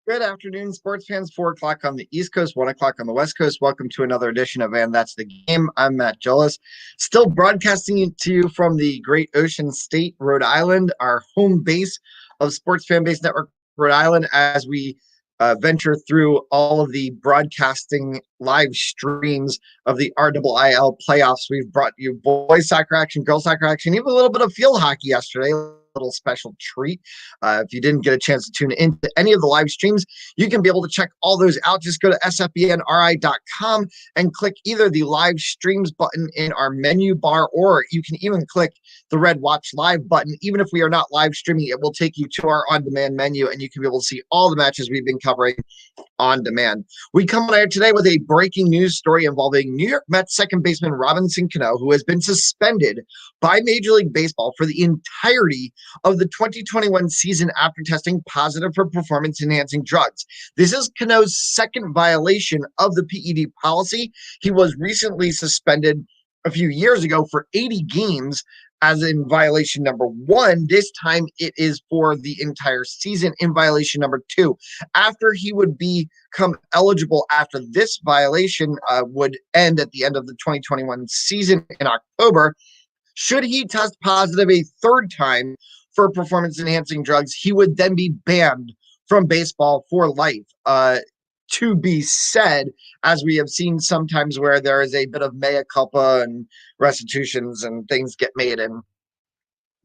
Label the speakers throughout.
Speaker 1: Good afternoon, sports fans. 4 o'clock on the East Coast, 1 o'clock on the West Coast. Welcome to another edition of And That's the Game. I'm Matt Jolis, still broadcasting to you from the great Ocean State, Rhode Island, our home base of Sports Fan Base Network, Rhode Island, as we venture through all of the broadcasting live streams of the RIIL playoffs. We've brought you boys soccer action, girls soccer action, even a little bit of field hockey yesterday. Little special treat. If you didn't get a chance to tune into any of the live streams, you can be able to check all those out. Just go to sfbnri.com and click either the live streams button in our menu bar, or you can even click the red watch live button. Even if we are not live streaming, it will take you to our on-demand menu and you can be able to see all the matches we've been covering on demand. We come on air today with a breaking news story involving New York Mets second baseman Robinson Cano, who has been suspended by Major League Baseball for the entirety of the 2021 season after testing positive for performance-enhancing drugs. This is Cano's second violation of the PED policy. He was recently suspended a few years ago for 80 games as in violation number 1. This time it is for the entire season in violation number 2. After he would become eligible after this violation would end at the end of the 2021 season in October, should he test positive a third time for performance-enhancing drugs, he would then be banned from baseball for life. To be said, as we have seen sometimes where there is a bit of mea culpa and restitutions and things get made in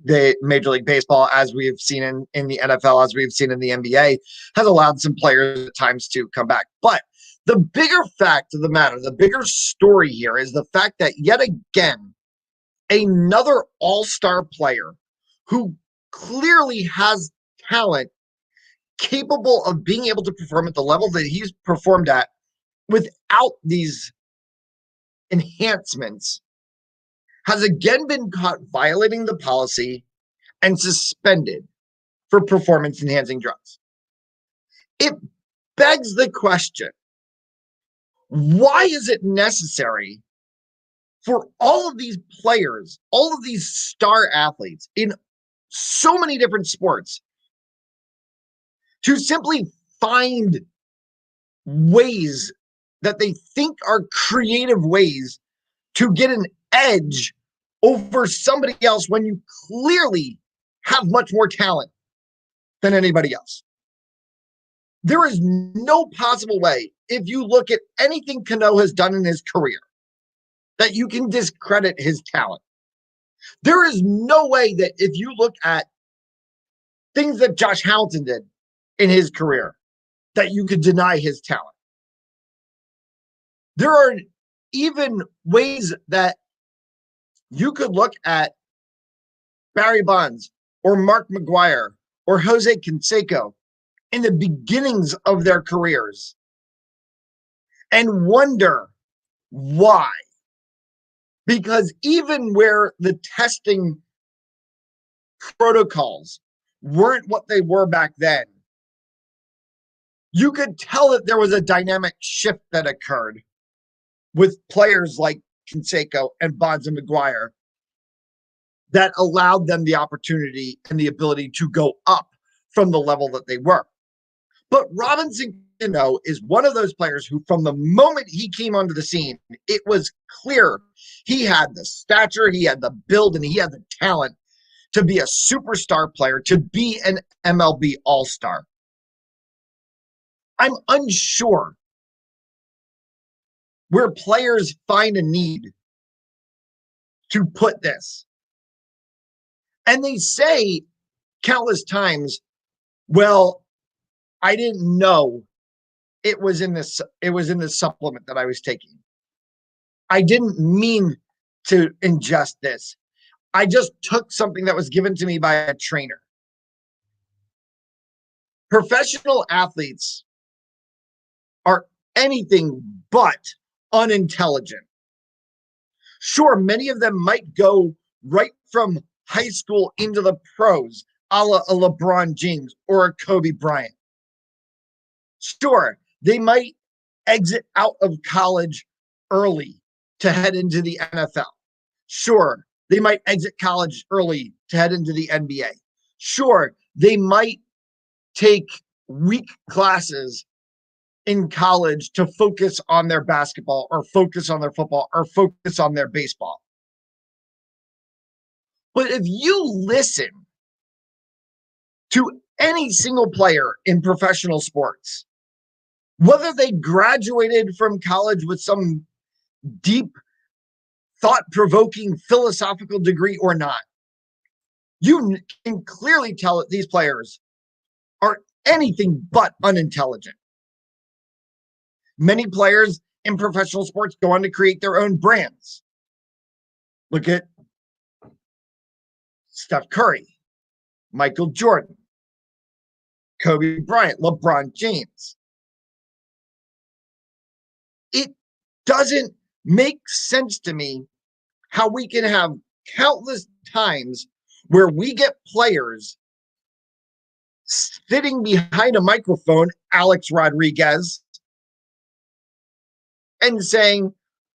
Speaker 1: the Major League Baseball, as we've seen in the NFL, as we've seen in the NBA, has allowed some players at times to come back. But the bigger fact of the matter, the bigger story here is the fact that yet again, another all-star player who clearly has talent capable of being able to perform at the level that he's performed at without these enhancements has again been caught violating the policy and suspended for performance-enhancing drugs. It begs the question, why is it necessary for all of these players, all of these star athletes in so many different sports to simply find ways that they think are creative ways to get an edge over somebody else when you clearly have much more talent than anybody else? There is no possible way, if you look at anything Cano has done in his career, that you can discredit his talent. There is no way that if you look at things that Josh Hamilton did in his career, that you could deny his talent. There are even ways that you could look at Barry Bonds or Mark McGwire or Jose Canseco in the beginnings of their careers and wonder why. Because even where the testing protocols weren't what they were back then, you could tell that there was a dynamic shift that occurred with players like Canseco and Bonds and McGwire that allowed them the opportunity and the ability to go up from the level that they were. But Robinson Cano is one of those players who, from the moment he came onto the scene, it was clear he had the stature, he had the build, and he had the talent to be a superstar player, to be an MLB All-Star. I'm unsure where players find a need to put this. And they say countless times, well, I didn't know it was in this supplement that I was taking. I didn't mean to ingest this. I just took something that was given to me by a trainer. Professional athletes are anything but unintelligent. Sure, many of them might go right from high school into the pros, a la a LeBron James or a Kobe Bryant. Sure, they might exit out of college early to head into the NFL. Sure, they might exit college early to head into the NBA. Sure, they might take weak classes in college to focus on their basketball or focus on their football or focus on their baseball. But if you listen to any single player in professional sports, whether they graduated from college with some deep, thought-provoking philosophical degree or not, you can clearly tell that these players are anything but unintelligent. Many players in professional sports go on to create their own brands. Look at Steph Curry, Michael Jordan, Kobe Bryant, LeBron James. It doesn't make sense to me how we can have countless times where we get players sitting behind a microphone, Alex Rodriguez, and saying,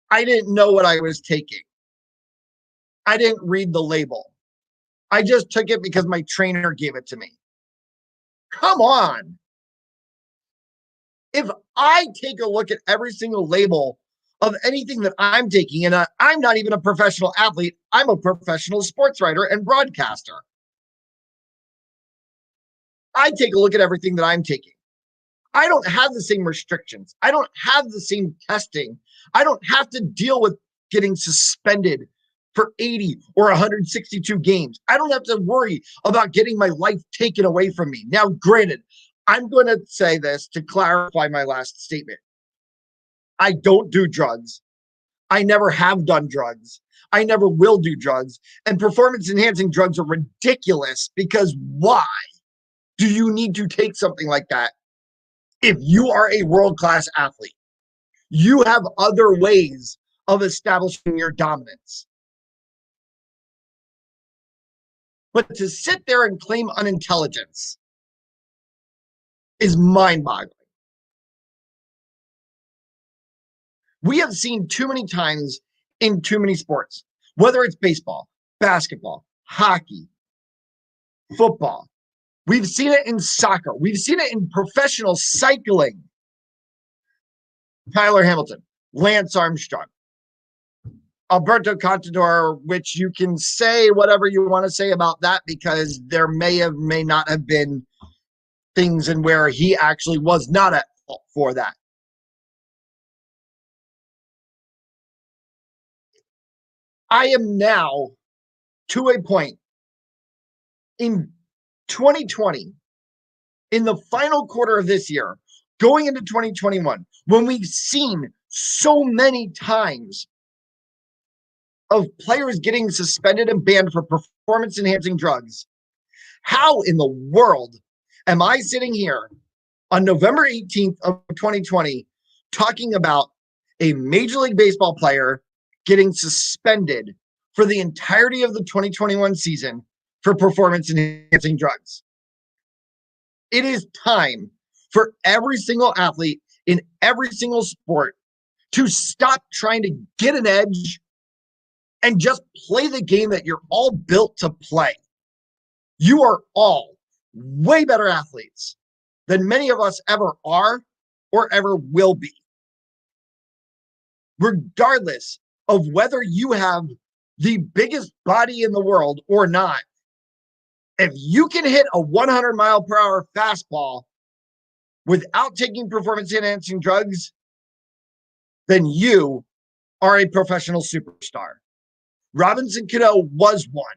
Speaker 1: I didn't know what I was taking. I didn't read the label. I just took it because my trainer gave it to me. Come on. If I take a look at every single label of anything that I'm taking, and I'm not even a professional athlete, I'm a professional sports writer and broadcaster. I take a look at everything that I'm taking. I don't have the same restrictions. I don't have the same testing. I don't have to deal with getting suspended for 80 or 162 games. I don't have to worry about getting my life taken away from me. Now, granted, I'm going to say this to clarify my last statement. I don't do drugs. I never have done drugs. I never will do drugs. And performance-enhancing drugs are ridiculous because why do you need to take something like that if you are a world-class athlete? You have other ways of establishing your dominance. But to sit there and claim unintelligence is mind-boggling. We have seen too many times in too many sports, whether it's baseball, basketball, hockey, football. We've seen it in soccer. We've seen it in professional cycling. Tyler Hamilton, Lance Armstrong, Alberto Contador, which you can say whatever you want to say about that because there may not have been things in where he actually was not at fault for that. I am now to a point in 2020, in the final quarter of this year, going into 2021, when we've seen so many times of players getting suspended and banned for performance-enhancing drugs. How in the world am I sitting here on November 18th of 2020 talking about a Major League Baseball player getting suspended for the entirety of the 2021 season for performance-enhancing drugs? It is time for every single athlete in every single sport to stop trying to get an edge and just play the game that you're all built to play. You are all way better athletes than many of us ever are or ever will be. Regardless of whether you have the biggest body in the world or not, if you can hit a 100-mile-per-hour fastball without taking performance-enhancing drugs, then you are a professional superstar. Robinson Cano was one.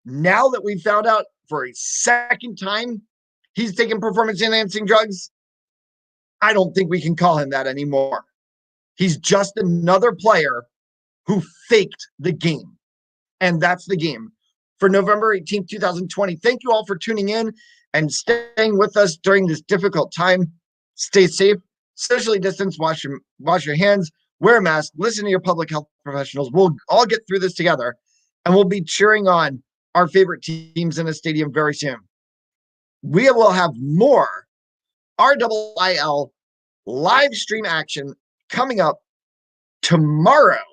Speaker 1: Now that we've found out for a second time he's taking performance-enhancing drugs, I don't think we can call him that anymore. He's just another player who faked the game. And that's the game. For November 18th, 2020, thank you all for tuning in and staying with us during this difficult time. Stay safe, socially distance, wash your hands, wear a mask, listen to your public health professionals. We'll all get through this together, and we'll be cheering on our favorite teams in a stadium very soon. We will have more RIIL live stream action coming up tomorrow.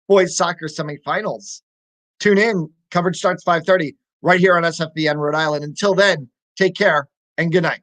Speaker 1: Boys soccer semifinals. Tune in. Coverage starts 5:30 right here on SFBN Rhode Island. Until then, Take care and good night.